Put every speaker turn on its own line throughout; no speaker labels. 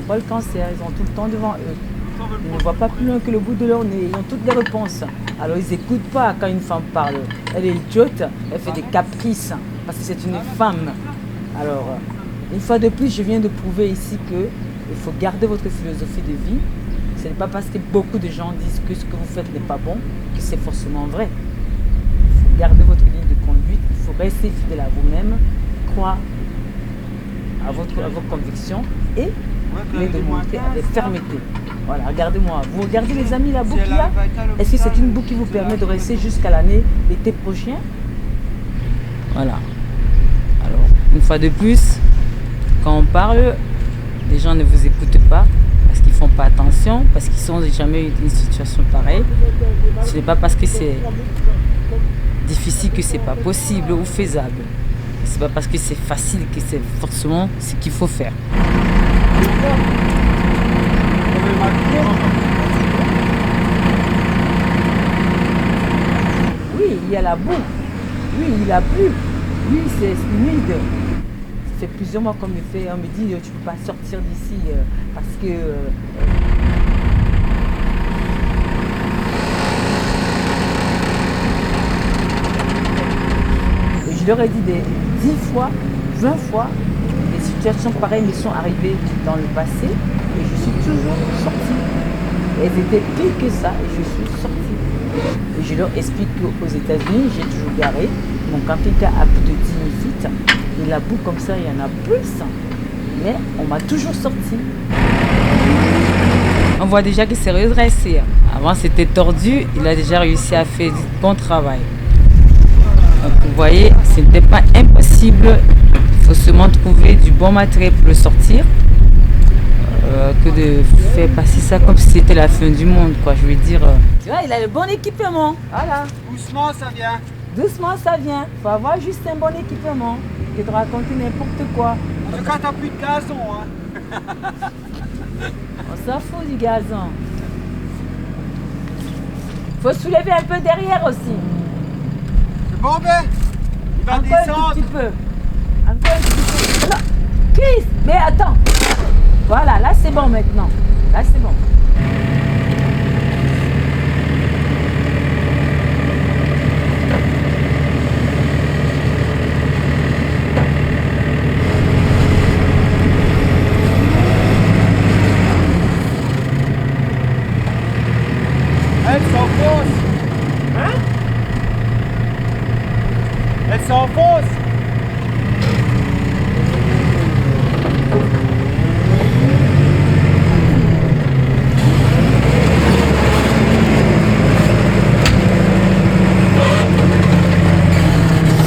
pas le cancer, ils ont tout le temps devant eux. Ils ne voient pas plus loin que le bout de leur nez, ils ont toutes les réponses. Alors ils n'écoutent pas quand une femme parle. Elle est idiote, elle fait des caprices, parce que c'est une femme. Alors, une fois de plus, je viens de prouver ici qu'il faut garder votre philosophie de vie. Ce n'est pas parce que beaucoup de gens disent que ce que vous faites n'est pas bon que c'est forcément vrai. Il faut garder votre ligne de conduite, il faut rester fidèle à vous-même, croire à vos convictions et les démontrer avec fermeté. Voilà, regardez-moi. Vous regardez les amis la boucle qu'il y a. Est-ce que c'est une boucle qui vous permet de rester jusqu'à l'été prochain? Voilà. Alors, une fois de plus, quand on parle, les gens ne vous écoutent pas parce qu'ils ne font pas attention, parce qu'ils n'ont jamais eu une situation pareille. Ce n'est pas parce que c'est difficile que ce n'est pas possible ou faisable. Ce n'est pas parce que c'est facile que c'est forcément ce qu'il faut faire. Oui, il y a la boue. Oui, il a plu. Oui, c'est humide. Ça fait plusieurs mois qu'on me dit tu ne peux pas sortir d'ici parce que et je leur ai dit des 10 fois, 20 fois, des situations pareilles me sont arrivées dans le passé et je suis toujours sortie. Elles étaient pires que ça et je suis sortie. Et je leur explique qu'aux États-Unis, j'ai toujours garé mon camping-car à plus de 10 000 feet. Et la boue comme ça, il y en a plus. Mais on m'a toujours sorti. On voit déjà que c'est redressé. Avant, c'était tordu. Il a déjà réussi à faire du bon travail. Donc, vous voyez, ce n'était pas impossible. Il faut seulement trouver du bon matériel pour le sortir. Que de faire passer ça comme si c'était la fin du monde, quoi. Je veux dire. Tu vois, il a le bon équipement. Voilà.
Doucement, ça vient.
Doucement, ça vient. Il faut avoir juste un bon équipement. Que de raconter n'importe quoi.
En tout cas, t'as plus de gazon, hein.
On s'en fout du gazon. Faut soulever un peu derrière aussi.
C'est bon, ben il va descendre.
Un petit peu. Encore un petit peu. Non. Chris, mais attends. Voilà, là c'est bon maintenant. Là c'est bon.
Elle s'enfonce.
Hein?
Elle s'enfonce.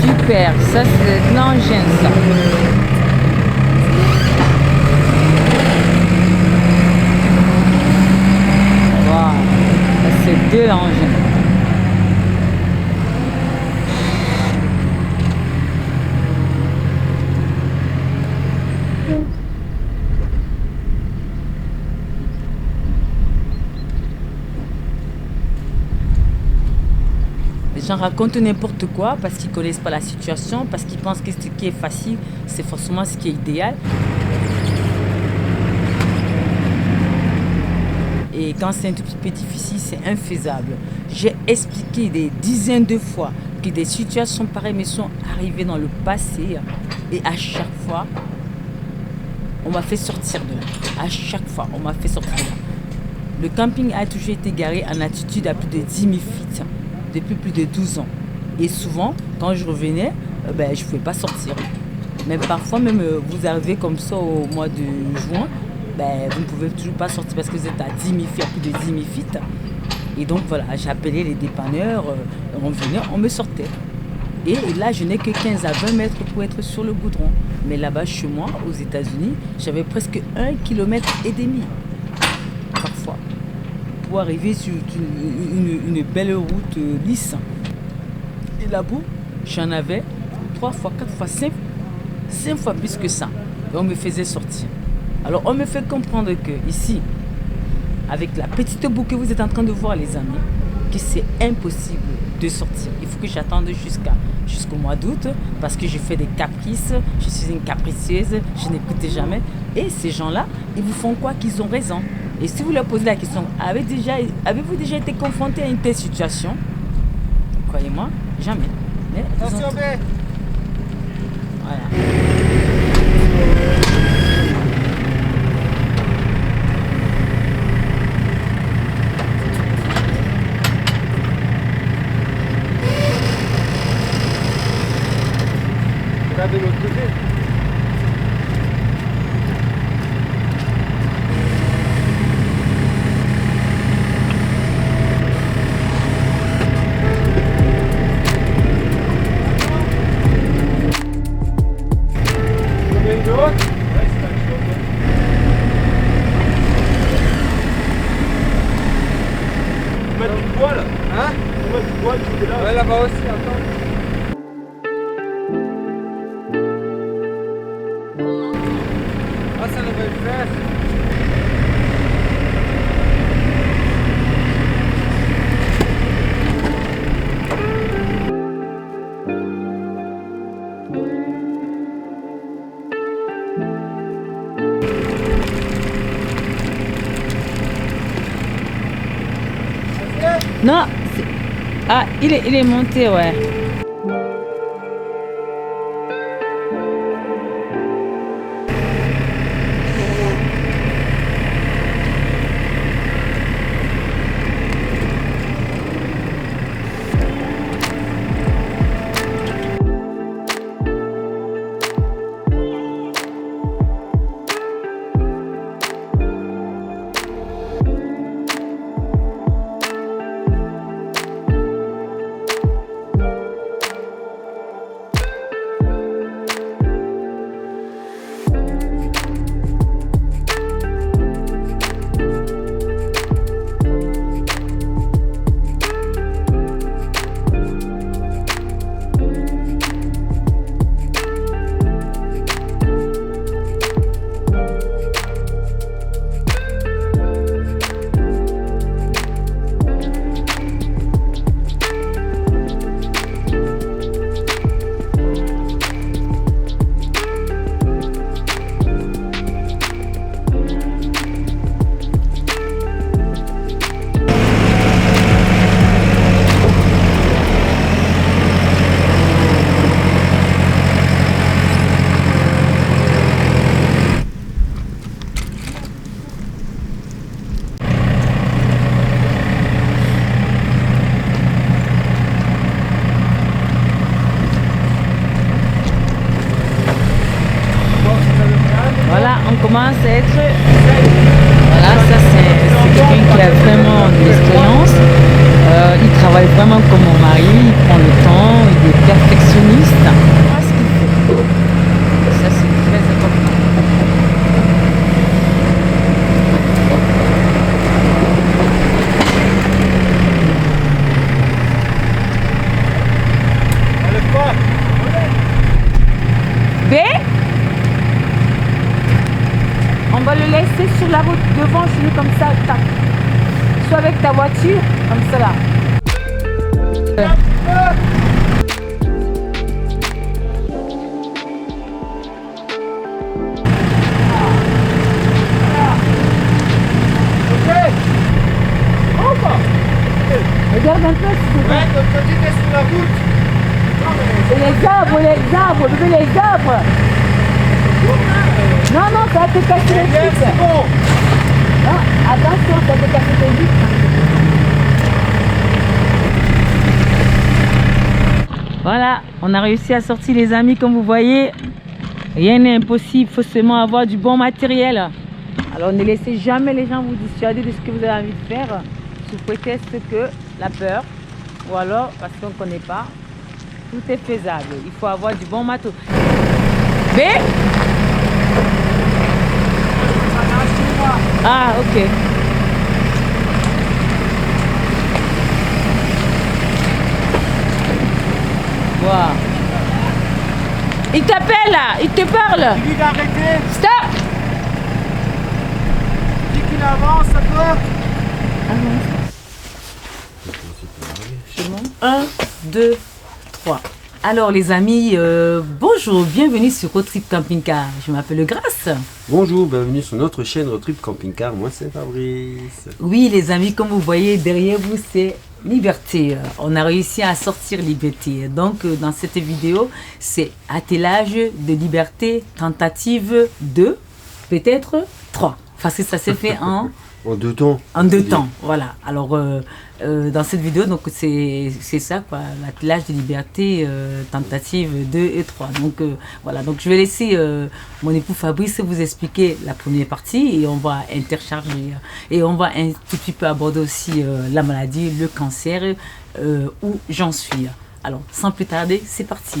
Super, ça c'est de l'engin ça. Wow, ça c'est de l'engin. Les gens racontent n'importe quoi parce qu'ils ne connaissent pas la situation, parce qu'ils pensent que ce qui est facile, c'est forcément ce qui est idéal. Et quand c'est un tout petit peu difficile, c'est infaisable. J'ai expliqué des dizaines de fois que des situations pareilles me sont arrivées dans le passé. Et à chaque fois, on m'a fait sortir de là. À chaque fois, on m'a fait sortir de là. Le camping a toujours été garé en altitude à plus de 10 000 feet. Depuis plus de 12 ans. Et souvent, quand je revenais, je ne pouvais pas sortir. Mais parfois, même vous arrivez comme ça au mois de juin, vous ne pouvez toujours pas sortir parce que vous êtes à 10 000 feet, à plus de 10 000 feet. Et donc voilà, j'appelais les dépanneurs, on venait, on me sortait. Et là, je n'ai que 15 à 20 mètres pour être sur le goudron. Mais là-bas, chez moi, aux États-Unis, j'avais presque 1,5 km parfois. Pour arriver sur une belle route lisse. Et là-bas, j'en avais 3 fois, 4 fois, 5 fois plus que ça. Et on me faisait sortir. Alors on me fait comprendre que ici, avec la petite boue que vous êtes en train de voir les amis, que c'est impossible de sortir. Il faut que j'attende jusqu'au mois d'août parce que je fais des caprices, je suis une capricieuse, je n'écoute jamais. Et ces gens-là, ils vous font quoi qu'ils ont raison. Et si vous leur posez la question, avez-vous déjà été confronté à une telle situation? Croyez-moi, jamais. Mais
Attention, B.
Voilà.
Regarde de l'autre côté. Combien de l'autre? Ouais, c'est pas le choix. Tu mets du poids là? Hein? Tu mets du poids, tu es là? Ouais, là-bas aussi, attends. Ah, ça devrait le faire.
Non, ah, il est monté, ouais. Voilà, on commence à être... Voilà, ça c'est quelqu'un qui a vraiment de l'expérience. Il travaille vraiment comme mon mari, il prend le temps, il est perfectionniste. Voilà ce qu'il fait. Ça c'est très important.
Enlève pas.
B, on va le laisser sur la route devant chez nous comme ça, tac. Soit avec ta voiture, comme ça là. Regarde un peu si tu veux.
Ouais, de l'autre côté, t'es sur la route.
Et les arbres, bébé, les arbres. Non, non, ça va te casser les
Bien,
trucs.
c'est bon.
Non, attention, ça va te casser tes vitres. Voilà, on a réussi à sortir les amis, comme vous voyez. Rien n'est impossible, il faut seulement avoir du bon matériel. Alors ne laissez jamais les gens vous dissuader de ce que vous avez envie de faire sous prétexte que la peur ou alors parce qu'on ne connaît pas. Tout est faisable, il faut avoir du bon matos. B. Ah, ok. Wow. Il t'appelle là, il te parle.
Dis-lui d'arrêter.
Stop.
Dis qu'il avance un peu.
C'est bon. 1, 2, 3. Alors les amis, bonjour, bienvenue sur Road Trip Camping Car. Je m'appelle Grace.
Bonjour, bienvenue sur notre chaîne Road Trip Camping Car. Moi c'est Fabrice.
Oui les amis, comme vous voyez derrière vous, c'est Liberté. On a réussi à sortir Liberté. Donc dans cette vidéo, c'est attelage de Liberté, tentative 2, peut-être 3. Parce que ça s'est fait en...
En 2 temps.
En 2 temps, voilà. Alors, dans cette vidéo, donc c'est ça, quoi, l'attelage de Liberté, tentative 2 et 3. Donc, voilà. Donc, je vais laisser mon époux Fabrice vous expliquer la première partie et on va intercharger. Et on va un tout petit peu aborder aussi la maladie, le cancer, où j'en suis. Alors, sans plus tarder, c'est parti.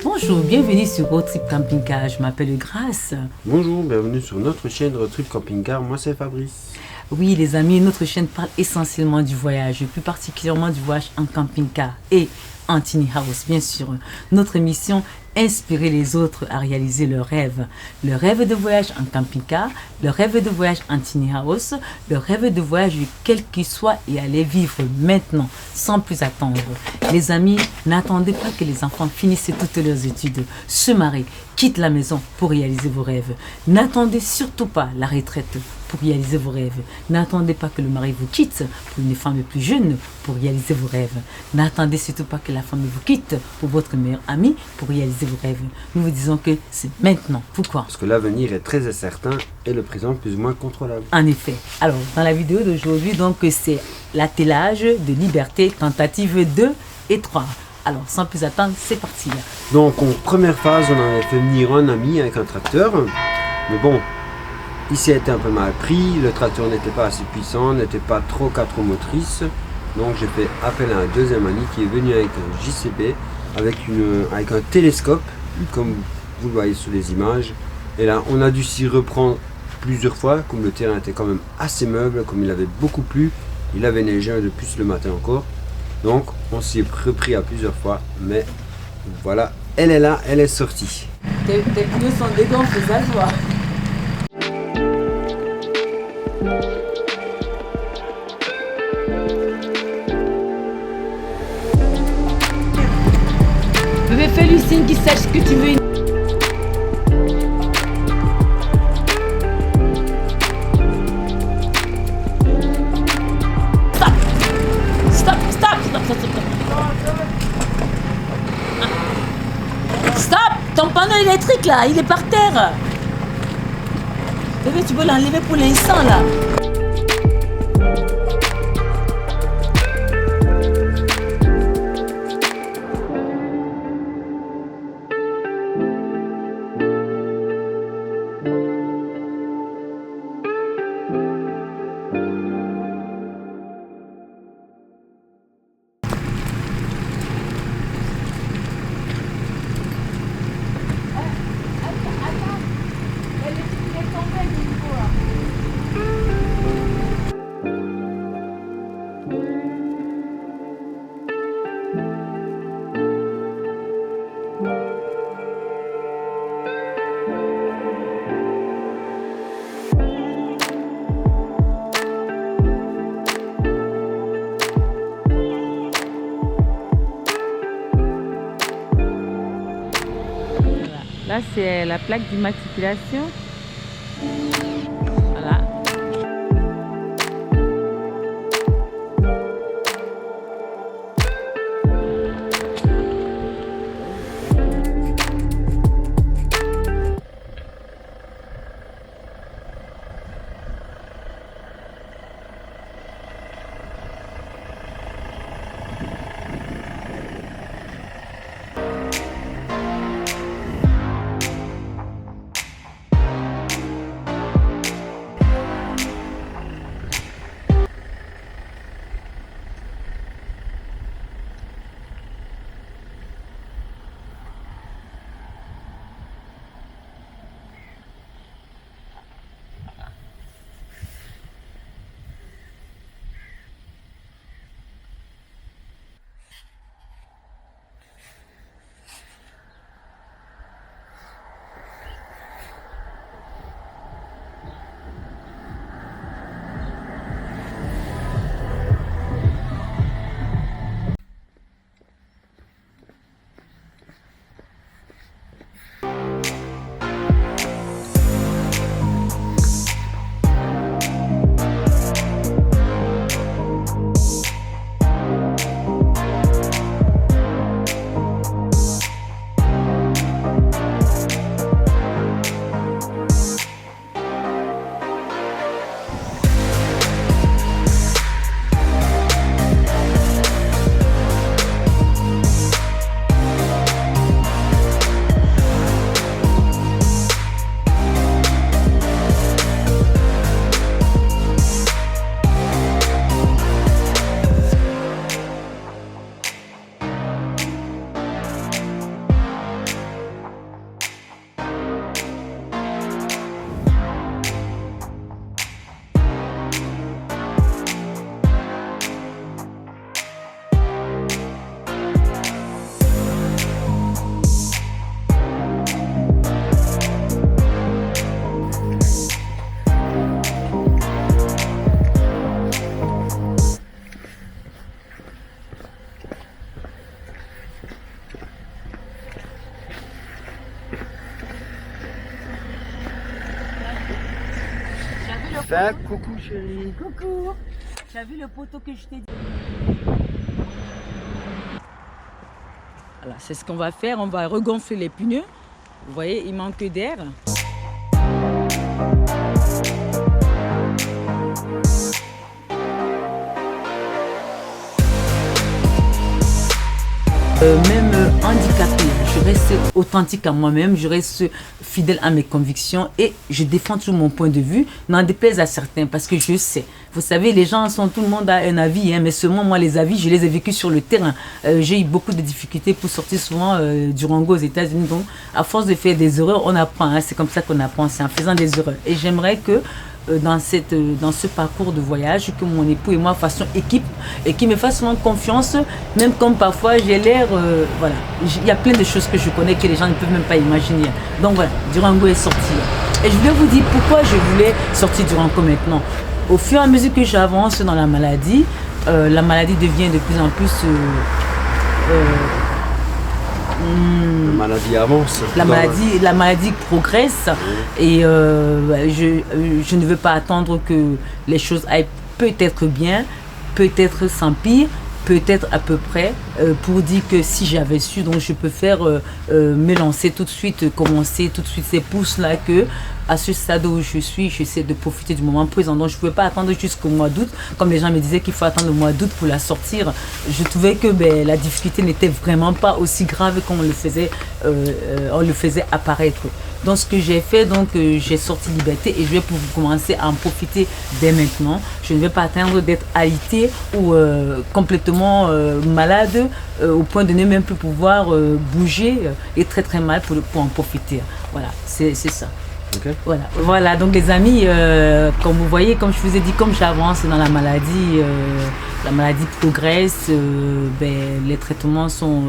Bonjour, bienvenue sur Road Trip Camping Car, je m'appelle Grace.
Bonjour, bienvenue sur notre chaîne Road Trip Camping Car, moi c'est Fabrice.
Oui les amis, notre chaîne parle essentiellement du voyage, plus particulièrement du voyage en camping-car et en tiny house, bien sûr. Notre mission, inspirer les autres à réaliser leurs rêves. Le rêve de voyage en camping-car, le rêve de voyage en tiny house, le rêve de voyage quel qu'il soit et aller vivre maintenant, sans plus attendre. Les amis, n'attendez pas que les enfants finissent toutes leurs études, se marient, quittent la maison pour réaliser vos rêves. N'attendez surtout pas la retraite pour réaliser vos rêves. N'attendez pas que le mari vous quitte pour une femme plus jeune pour réaliser vos rêves. N'attendez surtout pas que la femme vous quitte pour votre meilleur ami pour réaliser vos rêves. Nous vous disons que c'est maintenant. Pourquoi?
Parce que l'avenir est très incertain et le présent plus ou moins contrôlable.
En effet. Alors, dans la vidéo d'aujourd'hui, donc c'est l'attelage de Liberté, tentative 2 et 3. Alors, sans plus attendre, c'est parti.
Donc, en première phase, on avait fait venir un ami avec un tracteur. Mais bon, il s'est été un peu mal pris. Le tracteur n'était pas assez puissant, n'était pas trop 4 roues motrices. Donc, j'ai fait appel à un deuxième ami qui est venu avec un JCB, avec un télescope, comme vous le voyez sur les images. Et là, on a dû s'y reprendre plusieurs fois, comme le terrain était quand même assez meuble, comme il avait beaucoup plu. Il avait neigé de plus le matin encore. Donc, on s'y est repris à plusieurs fois, mais voilà, elle est là, elle est sortie.
Tes pneus sont dégonflés, ça se voit. Bébé, fais Lucine qui sache ce que tu veux. Stop! Ton panneau électrique là, il est par terre. Bébé, tu peux l'enlever pour l'instant là. Là, c'est la plaque d'immatriculation. Voilà.
Fais coucou chérie.
Coucou. Tu as vu le poteau que je t'ai dit? Voilà, c'est ce qu'on va faire. On va regonfler les pneus. Vous voyez, il manque d'air. Même handicapée, je reste authentique à moi-même, je reste fidèle à mes convictions et je défends toujours mon point de vue, n'en déplaise à certains parce que je sais. Vous savez, les gens tout le monde a un avis, mais seulement moi les avis, je les ai vécus sur le terrain. J'ai eu beaucoup de difficultés pour sortir souvent du Rango aux États-Unis. Donc, à force de faire des erreurs, on apprend. C'est comme ça qu'on apprend, c'est en faisant des erreurs. Et j'aimerais que dans ce parcours de voyage, que mon époux et moi fassions équipe et qu'il me fasse souvent confiance, même comme parfois j'ai l'air, voilà, il y a plein de choses que je connais que les gens ne peuvent même pas imaginer. Donc voilà, Durango est sorti. Et je voulais vous dire pourquoi je voulais sortir Durango maintenant. Au fur et à mesure que j'avance dans la maladie devient de plus en plus...
La maladie avance.
La maladie progresse et je ne veux pas attendre que les choses aillent peut-être bien, peut-être sans pire, peut-être à peu près, pour dire que si j'avais su, donc je peux faire me lancer tout de suite, commencer tout de suite ces pousses-là que à ce stade où je suis, j'essaie de profiter du moment présent. Donc je ne pouvais pas attendre jusqu'au mois d'août, comme les gens me disaient qu'il faut attendre le mois d'août pour la sortir. Je trouvais que la difficulté n'était vraiment pas aussi grave qu'on on le faisait apparaître. Donc ce que j'ai fait, j'ai sorti Liberté et je vais pouvoir commencer à en profiter dès maintenant. Je ne vais pas attendre d'être alité ou complètement malade au point de ne même plus pouvoir bouger et très très mal pour en profiter. Voilà, c'est ça.
Okay.
Voilà, donc les amis, comme vous voyez, comme je vous ai dit, comme j'avance dans la maladie progresse, les traitements sont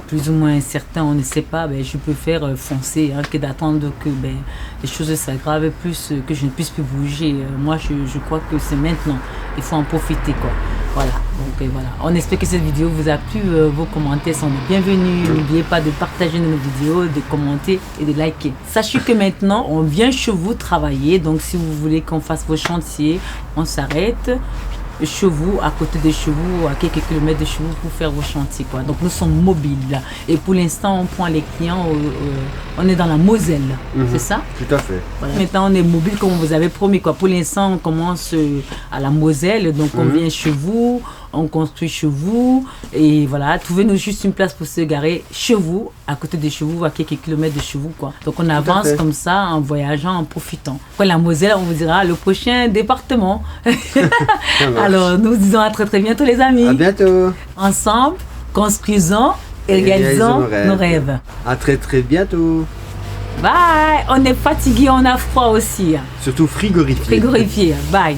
plus ou moins incertains, on ne sait pas, je peux faire foncer que d'attendre que les choses s'aggravent plus, que je ne puisse plus bouger. Moi, je crois que c'est maintenant, il faut en profiter, quoi. Voilà, donc voilà. On espère que cette vidéo vous a plu. Vos commentaires sont les bienvenus. N'oubliez pas de partager nos vidéos, de commenter et de liker. Sachez que maintenant, on vient chez vous travailler. Donc, si vous voulez qu'on fasse vos chantiers, on s'arrête chez vous, à côté de chez vous, à quelques kilomètres de chez vous pour faire vos chantiers, quoi. Donc, nous sommes mobiles. Et pour l'instant, on prend les clients, on est dans la Moselle, c'est ça?
Tout à fait.
Voilà. Maintenant, on est mobile comme vous avez promis, quoi. Pour l'instant, on commence à la Moselle, donc on vient chez vous, on construit chez vous, et voilà, trouvez-nous juste une place pour se garer chez vous, à côté de chez vous, à quelques kilomètres de chez vous, quoi. Donc, on avance comme ça, en voyageant, en profitant. Après la Moselle, on vous dira le prochain département. Alors, nous disons à très très bientôt, les amis.
À bientôt.
Ensemble, construisons et réalisons nos rêves.
À très très bientôt.
Bye. On est fatigué, on a froid aussi.
Surtout frigorifié.
Frigorifié. Bye.